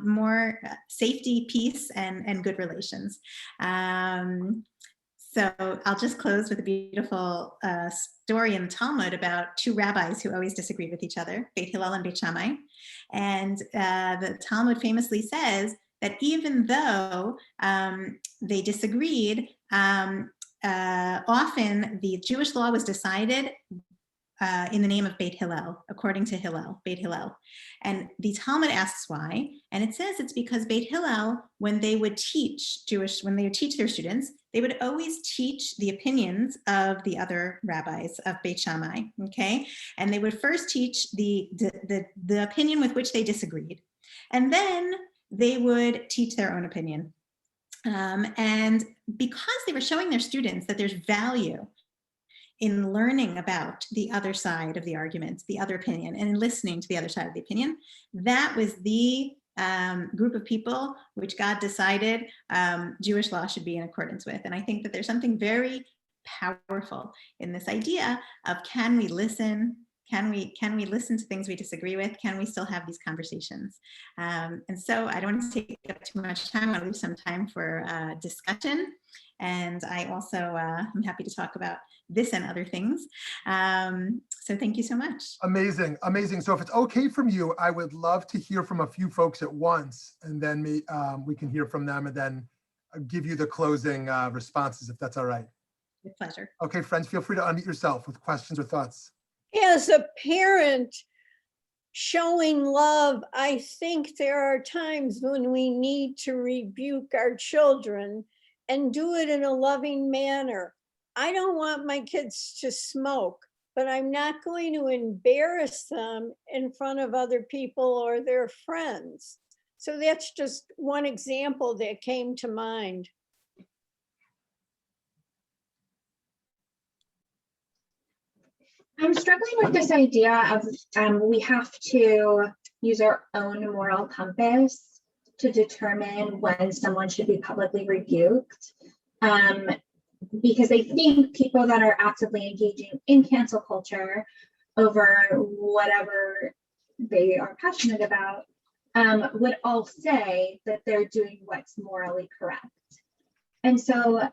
more safety, peace, and good relations. So I'll just close with a beautiful story in the Talmud about two rabbis who always disagreed with each other, Beit Hillel and Beit Shammai. And the Talmud famously says that even though they disagreed, often the Jewish law was decided in the name of Beit Hillel, according to Beit Hillel. And the Talmud asks why, and it says it's because Beit Hillel, when they would teach their students, they would always teach the opinions of the other rabbis of Beit Shammai, okay? And they would first teach the opinion with which they disagreed, and then they would teach their own opinion. And because they were showing their students that there's value in learning about the other side of the argument, the other opinion, and in listening to the other side of the opinion, that was the group of people which God decided Jewish law should be in accordance with. And I think that there's something very powerful in this idea of, can we listen? Can we listen to things we disagree with? Can we still have these conversations? And so I don't want to take up too much time. I want to leave some time for discussion. And I also am happy to talk about this and other things. So thank you so much. Amazing, amazing. So if it's okay from you, I would love to hear from a few folks at once, and then we can hear from them and then give you the closing responses, if that's all right. With pleasure. Okay, friends, feel free to unmute yourself with questions or thoughts. As a parent showing love, I think there are times when we need to rebuke our children and do it in a loving manner. I don't want my kids to smoke, but I'm not going to embarrass them in front of other people or their friends. So that's just one example that came to mind. I'm struggling with this idea of we have to use our own moral compass to determine when someone should be publicly rebuked. Because I think people that are actively engaging in cancel culture over whatever they are passionate about would all say that they're doing what's morally correct. And so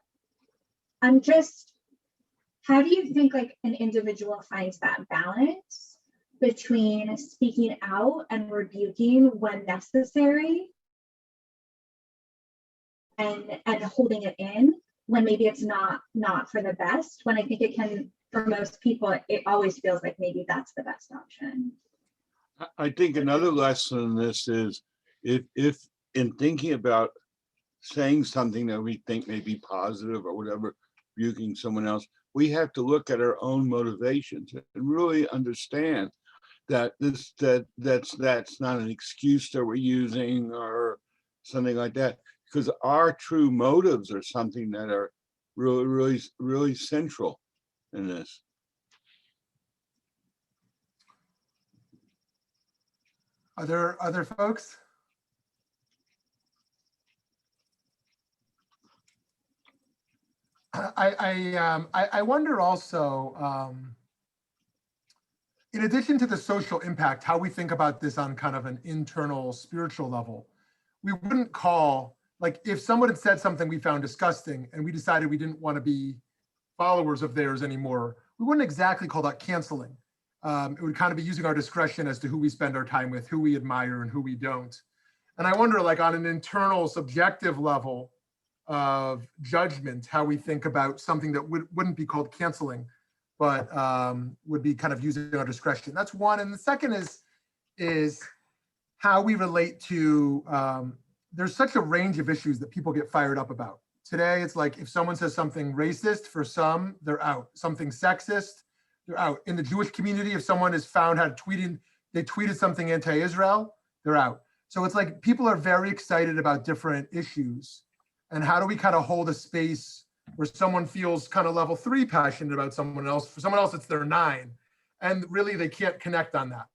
I'm just, how do you think like an individual finds that balance between speaking out and rebuking when necessary and holding it in when maybe it's not for the best, when I think it can, for most people, it always feels like maybe that's the best option. I think another lesson in this is if in thinking about saying something that we think may be positive or whatever, rebuking someone else, we have to look at our own motivations and really understand that that's not an excuse that we're using or something like that, because our true motives are something that are really central in this. Are there other folks? I wonder also, in addition to the social impact, how we think about this on kind of an internal spiritual level. We wouldn't call, like if someone had said something we found disgusting and we decided we didn't want to be followers of theirs anymore, we wouldn't exactly call that canceling. It would kind of be using our discretion as to who we spend our time with, who we admire and who we don't. And I wonder, like on an internal subjective level of judgment, how we think about something that wouldn't be called canceling, but would be kind of using our discretion. That's one. And the second is how we relate to, there's such a range of issues that people get fired up about. Today, it's like if someone says something racist, for some, they're out. Something sexist, they're out. In the Jewish community, if someone is found they tweeted something anti-Israel, they're out. So it's like people are very excited about different issues. And how do we kind of hold a space where someone feels kind of level 3 passionate about someone else? For someone else, it's their 9. And really, they can't connect on that.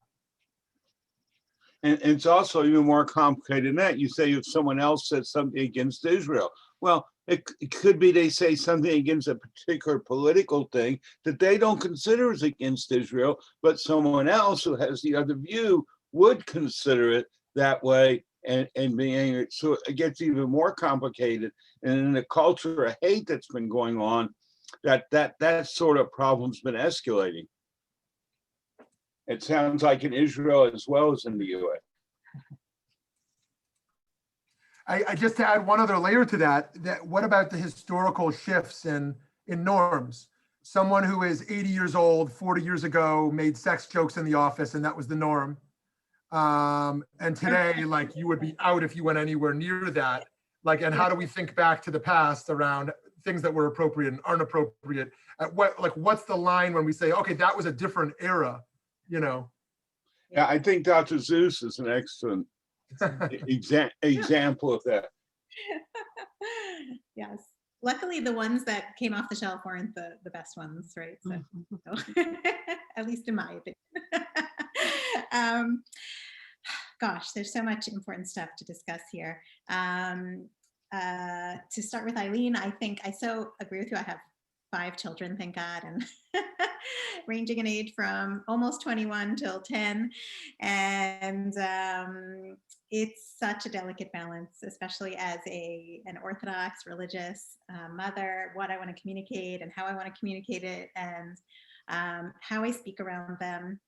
And it's also even more complicated than that. You say if someone else says something against Israel, well, it could be they say something against a particular political thing that they don't consider as against Israel, but someone else who has the other view would consider it that way and being angry. So it gets even more complicated. And in the culture of hate that's been going on, that sort of problem's been escalating. It sounds like in Israel as well as in the US. I just to add one other layer to that what about the historical shifts in norms? Someone who is 80 years old, 40 years ago, made sex jokes in the office, and that was the norm. And today, like, you would be out if you went anywhere near that. Like, and how do we think back to the past around things that were appropriate and aren't appropriate? What's the line when we say, okay, that was a different era, you know? Yeah, I think Dr. Zeus is an excellent example of that. Yes. Luckily, the ones that came off the shelf weren't the best ones, right? So, at least in my opinion. Gosh, there's so much important stuff to discuss here. To start with Eileen, I think I so agree with you. I have 5 children, thank God, and ranging in age from almost 21 till 10. And it's such a delicate balance, especially as an Orthodox religious mother, what I want to communicate and how I want to communicate it, and how I speak around them.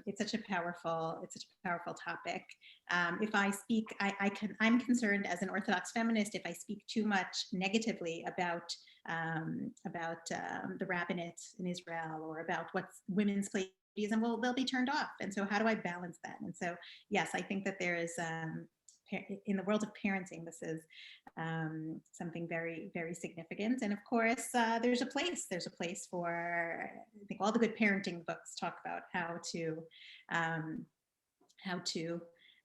It's such a powerful topic. If I speak, I'm concerned as an Orthodox feminist if I speak too much negatively about the rabbinate in Israel or about what's women's place is, and they'll be turned off. And so how do I balance that? And so, yes, I think that there is, in the world of parenting, this is something very, very significant. And of course, there's a place for, I think all the good parenting books talk about how to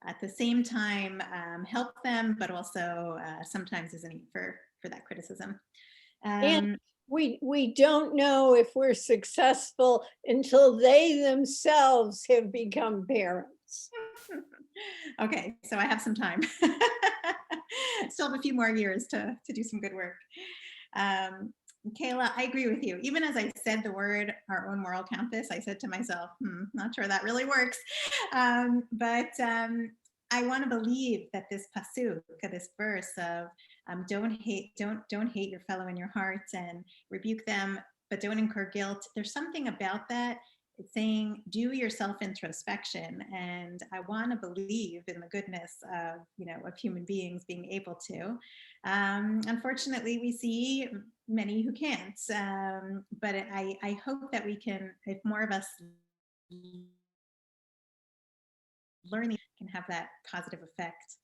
at the same time help them, but also sometimes there's a need for that criticism. And we don't know if we're successful until they themselves have become parents. Okay, so I have some time. Still have a few more years to do some good work. Kayla, I agree with you. Even as I said the word our own moral compass, I said to myself, not sure that really works. But I want to believe that this pasuk, this verse of don't hate your fellow in your heart and rebuke them, but don't incur guilt. There's something about that. It's saying do your self-introspection, and I want to believe in the goodness of human beings being able to. Unfortunately, we see many who can't, but I hope that we can, if more of us learning, can have that positive effect.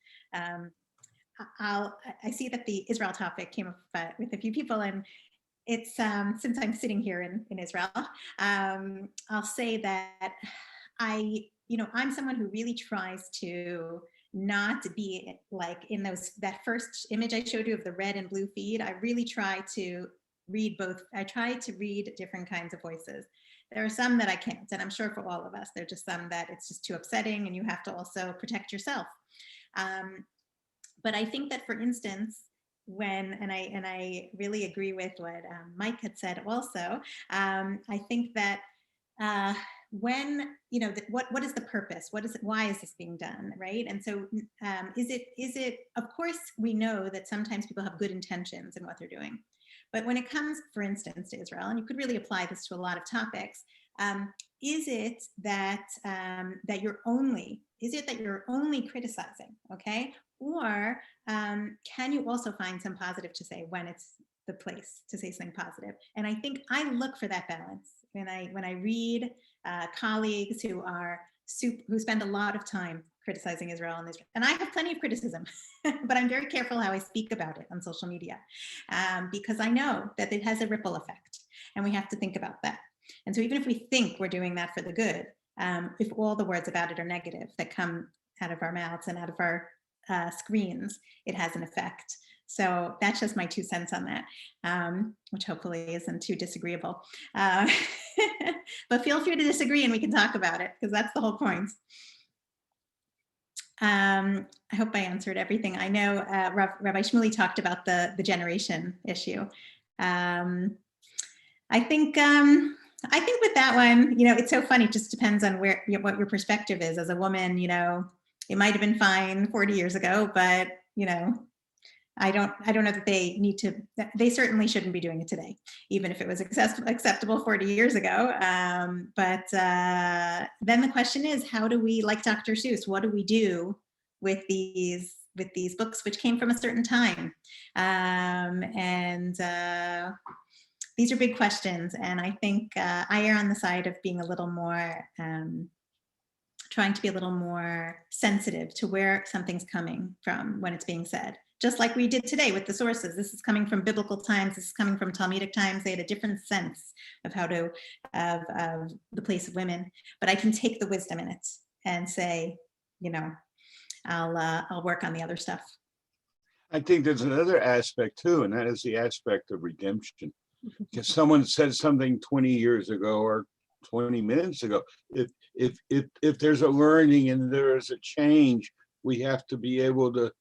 I see that the Israel topic came up with a few people, and it's since I'm sitting here in Israel, I'll say that I'm someone who really tries to not be like in that first image I showed you of the red and blue feed. I really try to read both. I try to read different kinds of voices. There are some that I can't, and I'm sure for all of us, there are just some that it's just too upsetting, and you have to also protect yourself. But I think that, for instance, and I really agree with what Mike had said also, I think that when, what is the purpose? Why is this being done, right? And so is it, of course, we know that sometimes people have good intentions in what they're doing. But when it comes, for instance, to Israel, and you could really apply this to a lot of topics, Is it that you're only criticizing, okay? Or can you also find some positive to say when it's the place to say something positive? And I think I look for that balance when I read colleagues who spend a lot of time criticizing Israel and I have plenty of criticism, but I'm very careful how I speak about it on social media because I know that it has a ripple effect, and we have to think about that. And so even if we think we're doing that for the good, if all the words about it are negative that come out of our mouths and out of our screens, it has an effect. So that's just my 2 cents on that, which hopefully isn't too disagreeable. But feel free to disagree and we can talk about it, because that's the whole point. I hope I answered everything. I know Rabbi Shmuley talked about the generation issue. I think with that one, it's so funny. It just depends on what your perspective is. As a woman, it might have been fine 40 years ago, but I don't know that they certainly shouldn't be doing it today, even if it was acceptable 40 years ago. But then the question is, how do we, like Dr. Seuss, what do we do with these books which came from a certain time? These are big questions. And I think I err on the side of being a little more, trying to be a little more sensitive to where something's coming from when it's being said. Just like we did today with the sources. This is coming from biblical times. This is coming from Talmudic times. They had a different sense of how to, of the place of women. But I can take the wisdom in it and say, I'll work on the other stuff. I think there's another aspect too, and that is the aspect of redemption. If someone said something 20 years ago or 20 minutes ago, if there's a learning and there is a change, we have to be able to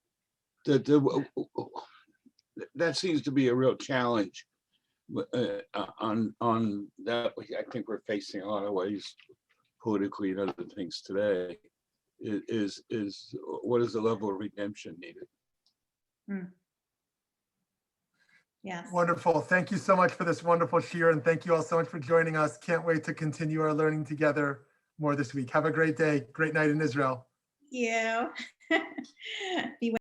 that seems to be a real challenge on that. I think we're facing a lot of ways politically and other things today. Is what is the level of redemption needed? Yes. Wonderful. Thank you so much for this wonderful shir, and thank you all so much for joining us. Can't wait to continue our learning together more this week. Have a great day. Great night in Israel. Thank you. Be well.